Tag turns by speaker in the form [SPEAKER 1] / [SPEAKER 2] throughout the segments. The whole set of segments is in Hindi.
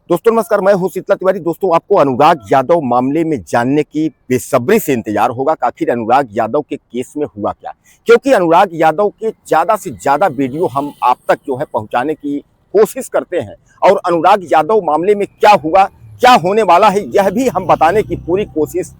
[SPEAKER 1] दोस्तों नमस्कार, मैं हूं शीतला तिवारी। दोस्तों आपको अनुराग यादव मामले में जानने की बेसब्री से इंतजार होगा कि आखिर अनुराग यादव के केस में हुआ क्या, क्योंकि अनुराग यादव के ज्यादा से ज्यादा वीडियो हम आप तक जो है पहुंचाने की कोशिश करते हैं और अनुराग यादव मामले में क्या हुआ, क्या होने वाला है, यह भी हम बताने की पूरी कोशिश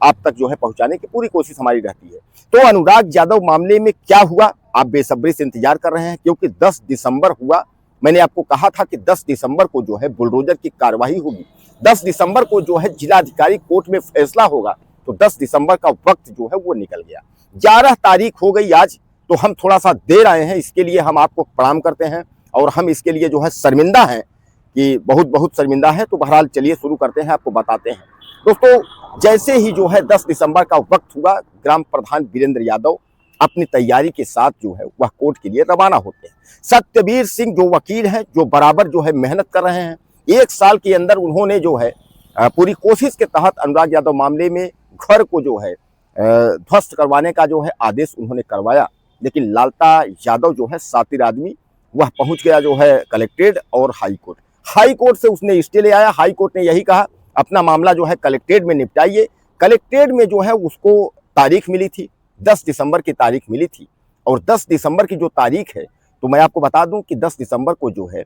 [SPEAKER 1] आप तक जो है पहुंचाने की पूरी कोशिश हमारी रहती है। तो अनुराग यादव मामले में क्या हुआ, आप बेसब्री से इंतजार कर रहे हैं, क्योंकि 10 दिसंबर हुआ। मैंने आपको कहा था कि 10 दिसंबर को जो है बुलडोजर की कार्रवाई होगी, 10 दिसंबर को जो है जिलाधिकारी कोर्ट में फैसला होगा। तो 10 दिसंबर का वक्त जो है वो निकल गया, 11 तारीख हो गई आज। तो हम थोड़ा सा देर आए हैं, इसके लिए हम आपको प्रणाम करते हैं और हम इसके लिए जो है शर्मिंदा हैं कि बहुत बहुत शर्मिंदा है। तो बहरहाल चलिए शुरू करते हैं, आपको बताते हैं। दोस्तों जैसे ही जो है 10 दिसंबर का वक्त हुआ, ग्राम प्रधान वीरेंद्र यादव अपनी तैयारी के साथ जो है वह कोर्ट के लिए रवाना होते हैं। सत्यवीर सिंह जो वकील हैं, जो बराबर जो है मेहनत कर रहे हैं, 1 साल के अंदर उन्होंने जो है पूरी कोशिश के तहत अनुराग यादव मामले में घर को जो है ध्वस्त करवाने का जो है आदेश उन्होंने करवाया। लेकिन लालता यादव जो है शातिर आदमी, वह पहुंच गया जो है कलेक्ट्रेट और हाईकोर्ट। हाईकोर्ट से उसने स्टे ले आया। हाईकोर्ट ने यही कहा अपना मामला जो है कलेक्ट्रेट में निपटाइए। कलेक्ट्रेट में जो है उसको तारीख मिली थी, 10 दिसंबर की तारीख मिली थी। और 10 दिसंबर की जो तारीख है, तो मैं आपको बता दूं कि 10 दिसंबर को जो है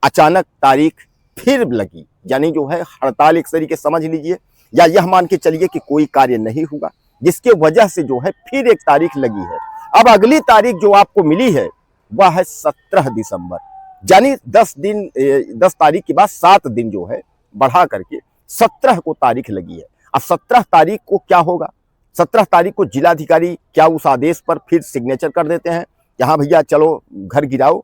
[SPEAKER 1] अचानक तारीख फिर लगी, यानी जो है हड़ताल एक तरीके समझ लीजिए, या यह मान के चलिए कि कोई कार्य नहीं हुआ, जिसके वजह से जो है फिर एक तारीख लगी है। अब अगली तारीख जो आपको मिली है वह है 17 दिसंबर, यानी 10 तारीख के बाद 7 दिन जो है बढ़ा करके 17 को तारीख लगी है। अब 17 तारीख को क्या होगा, 17 तारीख को जिलाधिकारी क्या उस आदेश पर फिर सिग्नेचर कर देते हैं, यहाँ भैया चलो घर गिराओ,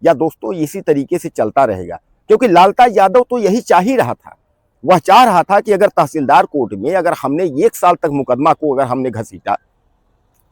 [SPEAKER 1] या दोस्तों इसी तरीके से चलता रहेगा? क्योंकि लालता यादव तो यही चाह ही रहा था। वह चाह रहा था कि अगर तहसीलदार कोर्ट में अगर हमने 1 साल तक मुकदमा को अगर हमने घसीटा,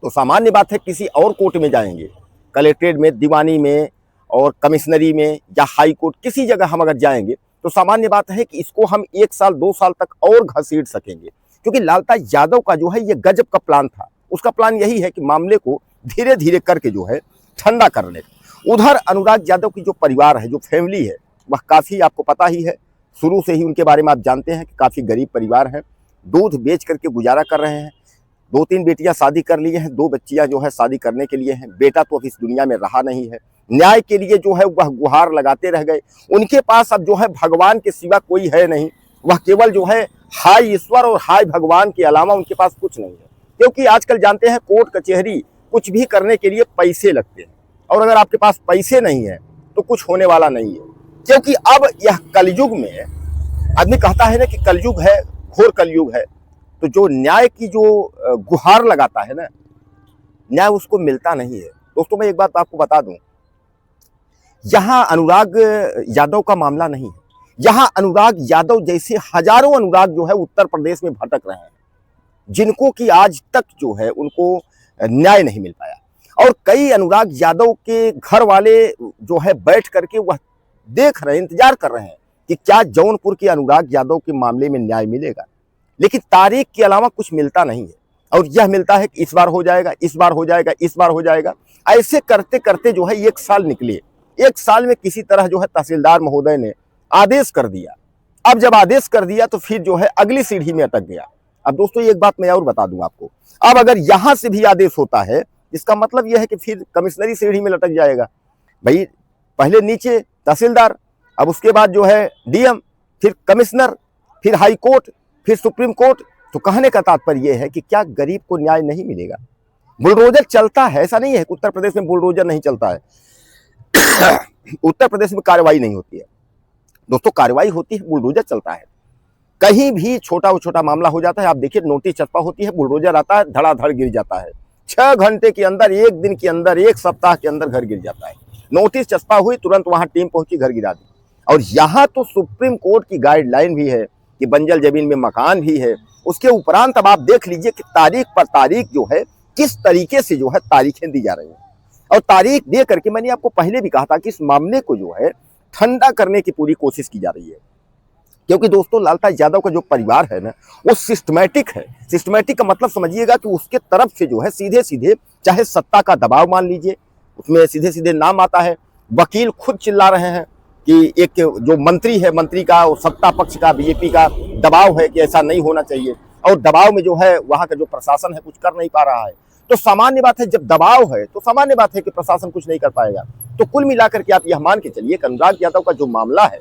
[SPEAKER 1] तो सामान्य बात है किसी और कोर्ट में जाएंगे, कलेक्ट्रेट में, दीवानी में और कमिश्नरी में या हाई कोर्ट, किसी जगह हम अगर जाएंगे तो सामान्य बात है कि इसको हम 1 साल 2 साल तक और घसीट सकेंगे। क्योंकि लालता यादव का जो है ये गजब का प्लान था। उसका प्लान यही है कि मामले को धीरे धीरे करके जो है ठंडा करने। उधर अनुराग यादव की जो परिवार है, जो फैमिली है, वह काफ़ी आपको पता ही है, शुरू से ही उनके बारे में आप जानते हैं कि काफ़ी गरीब परिवार है। दूध बेच करके गुजारा कर रहे हैं। 2-3 बेटियां शादी कर ली हैं, 2 बच्चियां जो है शादी करने के लिए हैं। बेटा तो अब इस दुनिया में रहा नहीं है। न्याय के लिए जो है वह गुहार लगाते रह गए। उनके पास अब जो है भगवान के सिवा कोई है नहीं। वह केवल जो है हाय ईश्वर और हाय भगवान के अलावा उनके पास कुछ नहीं है। क्योंकि आजकल जानते हैं कोर्ट कचहरी कुछ भी करने के लिए पैसे लगते हैं, और अगर आपके पास पैसे नहीं है तो कुछ होने वाला नहीं है। क्योंकि अब यह कलयुग में, आदमी कहता है ना कि कलयुग है, घोर कलयुग है, तो जो न्याय की जो गुहार लगाता है ना, न्याय उसको मिलता नहीं है। दोस्तों मैं एक बात आपको बता दूं, यहां अनुराग यादव का मामला नहीं है। यहां अनुराग यादव जैसे हजारों अनुराग जो है उत्तर प्रदेश में भटक रहे हैं, जिनको कि आज तक जो है उनको न्याय नहीं मिल पाया। और कई अनुराग यादव के घर वाले जो है बैठ करके वह देख रहे हैं, इंतजार कर रहे हैं कि क्या जौनपुर के अनुराग यादव के मामले में न्याय मिलेगा। लेकिन तारीख के अलावा कुछ मिलता नहीं है। और यह मिलता है कि इस बार हो जाएगा, इस बार हो जाएगा, इस बार हो जाएगा। ऐसे करते करते जो है 1 साल निकले। 1 साल में किसी तरह जो है तहसीलदार महोदय ने आदेश कर दिया। अब जब आदेश कर दिया तो फिर जो है अगली सीढ़ी में अटक गया। अब दोस्तों एक बात मैं और बता दूं आपको, अब अगर यहां से भी आदेश होता है, इसका मतलब यह है कि फिर कमिश्नरी सीढ़ी में लटक जाएगा। भाई पहले नीचे तहसीलदार, अब उसके बाद जो है डीएम, फिर कमिश्नर, फिर हाई कोर्ट, फिर सुप्रीम कोर्ट। तो कहने का तात्पर्य यह है कि क्या गरीब को न्याय नहीं मिलेगा? बुलडोजर चलता है, ऐसा नहीं है कि उत्तर प्रदेश में बुलडोजर नहीं चलता है। उत्तर प्रदेश में कार्रवाई नहीं होती है दोस्तों, कार्रवाई होती है, बुलडोजर चलता है। कहीं भी छोटा मामला हो जाता है, आप देखिए नोटिस चस्पा होती है, बुलडोजर आता है, धड़ाधड़ गिर जाता है। 6 घंटे के अंदर, 1 दिन के अंदर, 1 सप्ताह के अंदर घर गिर जाता है। नोटिस चस्पा हुई, तुरंत वहां टीम पहुंची, घर गिरा दी। और यहाँ तो सुप्रीम कोर्ट की गाइडलाइन भी है कि बंजर जमीन में मकान भी है। उसके उपरांत अब आप देख लीजिए कि तारीख पर तारीख जो है किस तरीके से जो है तारीखें दी जा रही हैं। और तारीख दे करके मैंने आपको पहले भी कहा था कि इस मामले को जो है ठंडा करने की पूरी कोशिश की जा रही है। क्योंकि दोस्तों लालता यादव का जो परिवार है ना, वो सिस्टमैटिक है। सिस्टमैटिक का मतलब समझिएगा कि उसके तरफ से जो है सीधे सीधे, चाहे सत्ता का दबाव मान लीजिए, उसमें सीधे सीधे नाम आता है, वकील खुद चिल्ला रहे हैं, कि एक जो मंत्री है, मंत्री का और सत्ता पक्ष का, बीजेपी का दबाव है कि ऐसा नहीं होना चाहिए, और दबाव में जो है वहां का जो प्रशासन है कुछ कर नहीं पा रहा है। तो सामान्य बात है, जब दबाव है तो सामान्य बात है कि प्रशासन कुछ नहीं कर पाएगा। तो कुल मिलाकर के आप यह मान के चलिए कि अनुराग यादव का जो मामला है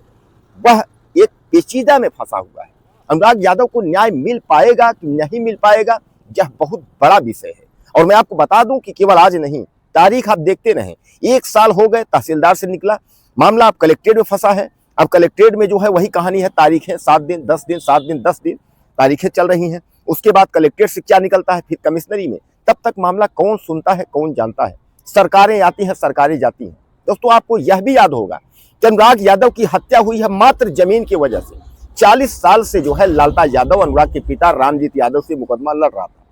[SPEAKER 1] वह एक पेचीदा में फंसा हुआ है। अनुराग यादव को न्याय मिल पाएगा कि नहीं मिल पाएगा, यह बहुत बड़ा विषय है। और मैं आपको बता दूं कि केवल आज नहीं, तारीख आप देखते रहें, 1 साल हो गए, तहसीलदार से निकला मामला, अब कलेक्ट्रेट में फंसा है। अब कलेक्ट्रेट में जो है वही कहानी है, तारीखें 7 दिन 10 दिन 7 दिन 10 दिन तारीखें चल रही हैं। उसके बाद कलेक्ट्रेट से क्या निकलता है, फिर कमिश्नरी में, तब तक मामला कौन सुनता है, कौन जानता है। सरकारें आती हैं, सरकारें जाती हैं। दोस्तों आपको यह भी याद होगा कि अनुराग यादव की हत्या हुई है मात्र जमीन की वजह से। 40 साल से जो है लालता यादव अनुराग के पिता रामजीत यादव से मुकदमा लड़ रहा था,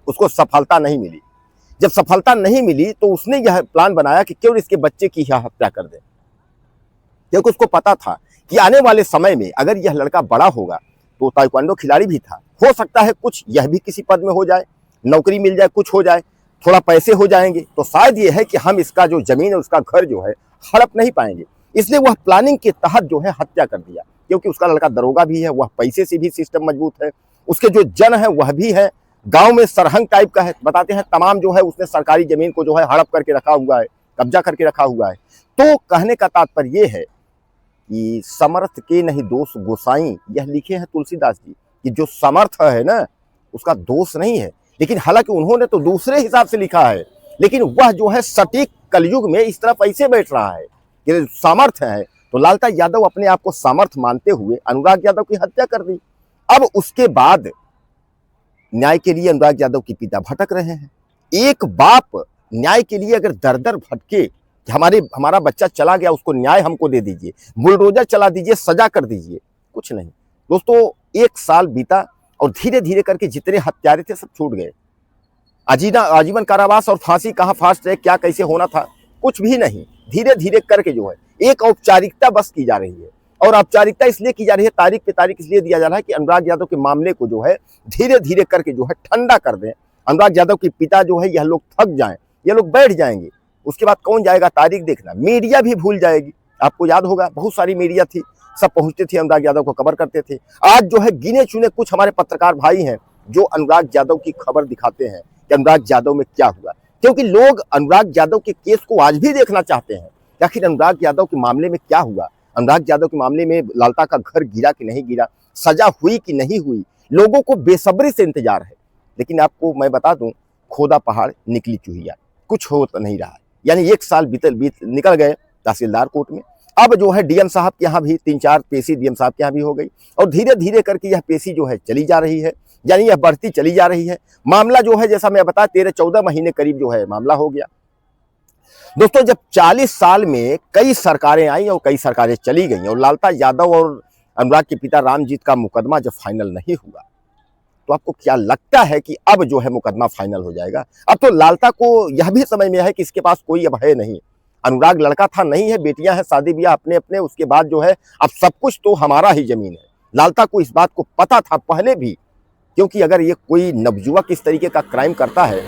[SPEAKER 1] उसको सफलता नहीं मिली। जब सफलता नहीं मिली तो उसने यह प्लान बनाया कि क्यों इसके बच्चे की यह हत्या कर दे, क्योंकि उसको पता था कि आने वाले समय में अगर यह लड़का बड़ा होगा तो ताइक्वांडो खिलाड़ी भी था, हो सकता है कुछ यह भी किसी पद में हो जाए, नौकरी मिल जाए, कुछ हो जाए, थोड़ा पैसे हो जाएंगे, तो शायद ये है कि हम इसका जो जमीन है उसका घर जो है हड़प नहीं पाएंगे। इसलिए वह प्लानिंग के तहत जो है हत्या कर दिया, क्योंकि उसका लड़का दरोगा भी है, वह पैसे से भी सिस्टम मजबूत है, उसके जो जन है वह भी है, गांव में सरहंग टाइप का है, बताते हैं तमाम जो है उसने सरकारी जमीन को जो है हड़प करके रखा हुआ है, कब्जा करके रखा हुआ है। तो कहने का तात्पर्य ये है कि समर्थ के नहीं दोष गोसाई, यह लिखे हैं तुलसीदास जी कि जो समर्थ है ना उसका दोष नहीं है। लेकिन हालांकि उन्होंने तो दूसरे हिसाब से लिखा है, लेकिन वह जो है सटीक कलयुग में इस तरफ ऐसे बैठ रहा है कि सामर्थ है। तो लालता यादव अपने आप को सामर्थ मानते हुए अनुराग यादव की हत्या कर दी। अब उसके बाद न्याय के लिए अनुराग यादव के पिता भटक रहे हैं। एक बाप न्याय के लिए अगर दर दर भटके कि हमारा बच्चा चला गया, उसको न्याय हमको दे दीजिए, बुलडोजर चला दीजिए, सजा कर दीजिए, कुछ नहीं। दोस्तों 1 साल बीता और धीरे धीरे करके जितने हत्यारे थे सब छूट गए। आजीवन कारावास और फांसी, कहाँ फास्ट ट्रैक क्या कैसे होना था, कुछ भी नहीं। धीरे धीरे करके जो है एक औपचारिकता बस की जा रही है, और औपचारिकता इसलिए की जा रही है, तारीख पे तारीख इसलिए दिया जा रहा है कि अनुराग यादव के मामले को जो है धीरे धीरे करके जो है ठंडा कर दें। अनुराग यादव के पिता जो है यह लोग थक जाएं, ये लोग बैठ जाएंगे। उसके बाद कौन जाएगा, तारीख देखना, मीडिया भी भूल जाएगी। आपको याद होगा बहुत सारी मीडिया थी, सब पहुंचते थे, अनुराग यादव को कवर करते थे। आज जो है गिने चुने कुछ हमारे पत्रकार भाई हैं जो अनुराग यादव की खबर दिखाते हैं कि अनुराग यादव में क्या हुआ, क्योंकि लोग अनुराग यादव के केस को आज भी देखना चाहते हैं। आखिर अनुराग यादव के मामले में क्या हुआ, अनुराग यादव के मामले में लालता का घर गिरा कि नहीं गिरा, सजा हुई कि नहीं हुई, लोगों को बेसब्री से इंतजार है। लेकिन आपको मैं बता दूं, खोदा पहाड़ निकली चूहिया, कुछ हो तो नहीं रहा है। यानी 1 साल निकल गए तहसीलदार कोर्ट में। अब जो है डीएम साहब के यहाँ भी 3-4 पेशी डीएम साहब के यहाँ भी हो गई, और धीरे धीरे करके यह पेशी जो है चली जा रही है, यानी यह बढ़ती चली जा रही है। मामला जो है जैसा मैं बता 13-14 महीने करीब जो है मामला हो गया। दोस्तों जब 40 साल में कई सरकारें आई और कई सरकारें चली गई, और लालता यादव और अनुराग के पिता रामजीत का मुकदमा जब फाइनल नहीं हुआ, तो आपको क्या लगता है कि अब जो है मुकदमा फाइनल हो जाएगा? अब तो लालता को यह भी समझ में है कि इसके पास कोई अब है नहीं। अनुराग लड़का था, नहीं है, बेटियां हैं, शादी ब्याह अपने अपने, उसके बाद जो है अब सब कुछ तो हमारा ही जमीन है। लालता को इस बात को पता था पहले भी, क्योंकि अगर ये कोई नवयुवक इस तरीके का क्राइम करता है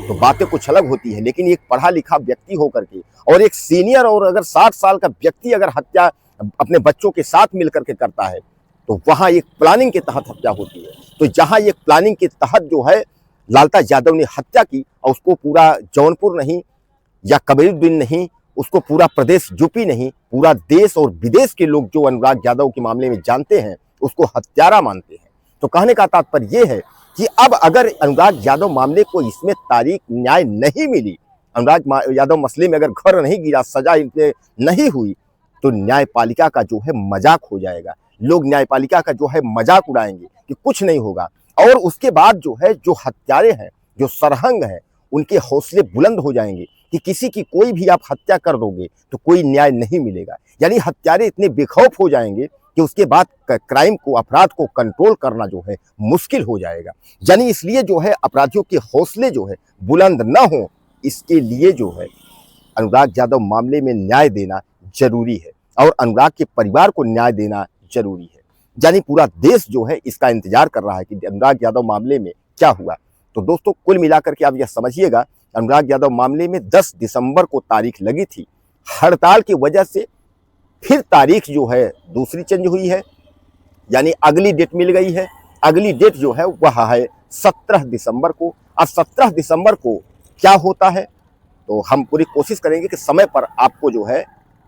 [SPEAKER 1] तो बातें कुछ अलग होती है, लेकिन एक पढ़ा लिखा व्यक्ति होकर के और एक सीनियर और अगर 60 साल का व्यक्ति अगर हत्या अपने बच्चों के साथ मिलकर के करता है तो वहां एक प्लानिंग के तहत हत्या होती है। तो जहां एक प्लानिंग के तहत जो है लालता यादव ने हत्या की, और उसको पूरा जौनपुर नहीं या कबीरुद्दीन नहीं, उसको पूरा प्रदेश यूपी नहीं, पूरा देश और विदेश के लोग जो अनुराग यादव के मामले में जानते हैं उसको हत्यारा मानते हैं। तो कहने का तात्पर्य यह है कि अब अगर अनुराग यादव मामले को इसमें तारीख न्याय नहीं मिली, अनुराग यादव मसले में अगर घर नहीं गिरा, सजा इनसे नहीं हुई, तो न्यायपालिका का जो है मजाक हो जाएगा। लोग न्यायपालिका का जो है मजाक उड़ाएंगे कि कुछ नहीं होगा। और उसके बाद जो है जो हत्यारे हैं, जो सरहंग हैं, उनके हौसले बुलंद हो जाएंगे कि किसी की कोई भी आप हत्या कर दोगे तो कोई न्याय नहीं मिलेगा। यानी हत्यारे इतने बेखौफ हो जाएंगे कि उसके बाद क्राइम को, अपराध को कंट्रोल करना जो है मुश्किल हो जाएगा। यानी इसलिए जो है अपराधियों के हौसले जो है बुलंद न हो, इसके लिए जो है अनुराग यादव मामले में न्याय देना जरूरी है, और अनुराग के परिवार को न्याय देना जरूरी है। यानी पूरा देश जो है इसका इंतजार कर रहा है कि अनुराग यादव मामले में क्या हुआ। तो दोस्तों कुल मिलाकर के आप यह समझिएगा, अनुराग यादव मामले में 10 दिसंबर को तारीख लगी थी। हड़ताल की वजह से फिर तारीख जो है दूसरी चेंज हुई है, यानी अगली डेट मिल गई है। अगली डेट जो है वह है 17 दिसंबर को। अब 17 दिसंबर को क्या होता है तो हम पूरी कोशिश करेंगे कि समय पर आपको जो है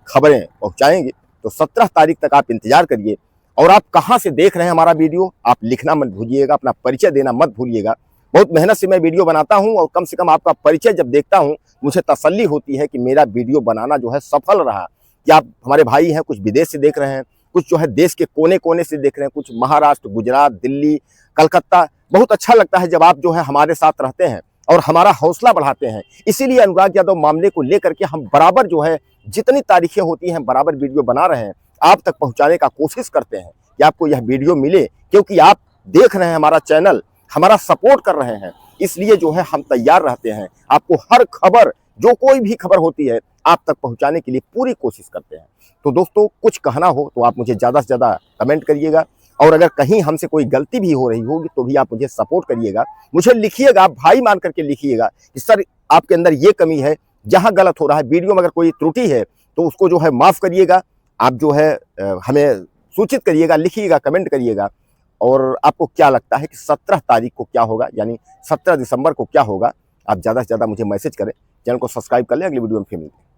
[SPEAKER 1] खबरें पहुंचाएंगे। तो 17 तारीख तक आप इंतजार करिए। और आप कहां से देख रहे हैं हमारा वीडियो, आप लिखना मत भूलिएगा, अपना परिचय देना मत भूलिएगा। बहुत मेहनत से मैं वीडियो बनाता हूं और कम से कम आपका परिचय जब देखता हूं मुझे तसल्ली होती है कि मेरा वीडियो बनाना जो है सफल रहा। कि आप हमारे भाई हैं, कुछ विदेश से देख रहे हैं, कुछ जो है देश के कोने कोने से देख रहे हैं, कुछ महाराष्ट्र, गुजरात, दिल्ली, कलकत्ता। बहुत अच्छा लगता है जब आप जो है हमारे साथ रहते हैं और हमारा हौसला बढ़ाते हैं। इसीलिए अनुराग यादव मामले को लेकर के हम बराबर जो है जितनी तारीखें होती हैं बराबर वीडियो बना रहे हैं, आप तक पहुंचाने का कोशिश करते हैं कि आपको यह वीडियो मिले, क्योंकि आप देख रहे हैं हमारा चैनल, हमारा सपोर्ट कर रहे हैं। इसलिए जो है हम तैयार रहते हैं, आपको हर खबर, जो कोई भी खबर होती है आप तक पहुंचाने के लिए पूरी कोशिश करते हैं। तो दोस्तों कुछ कहना हो तो आप मुझे ज़्यादा से ज़्यादा कमेंट करिएगा, और अगर कहीं हमसे कोई गलती भी हो रही होगी तो भी आप मुझे सपोर्ट करिएगा, मुझे लिखिएगा, आप भाई मान करके लिखिएगा कि सर आपके अंदर ये कमी है, जहाँ गलत हो रहा है, वीडियो में अगर कोई त्रुटि है तो उसको जो है माफ़ करिएगा। आप जो है हमें सूचित करिएगा, लिखिएगा, कमेंट करिएगा। और आपको क्या लगता है कि 17 तारीख को क्या होगा, यानी 17 दिसंबर को क्या होगा, आप ज़्यादा से ज़्यादा मुझे मैसेज करें। चैनल को सब्सक्राइब कर लें। अगली वीडियो में फिर मिलते हैं।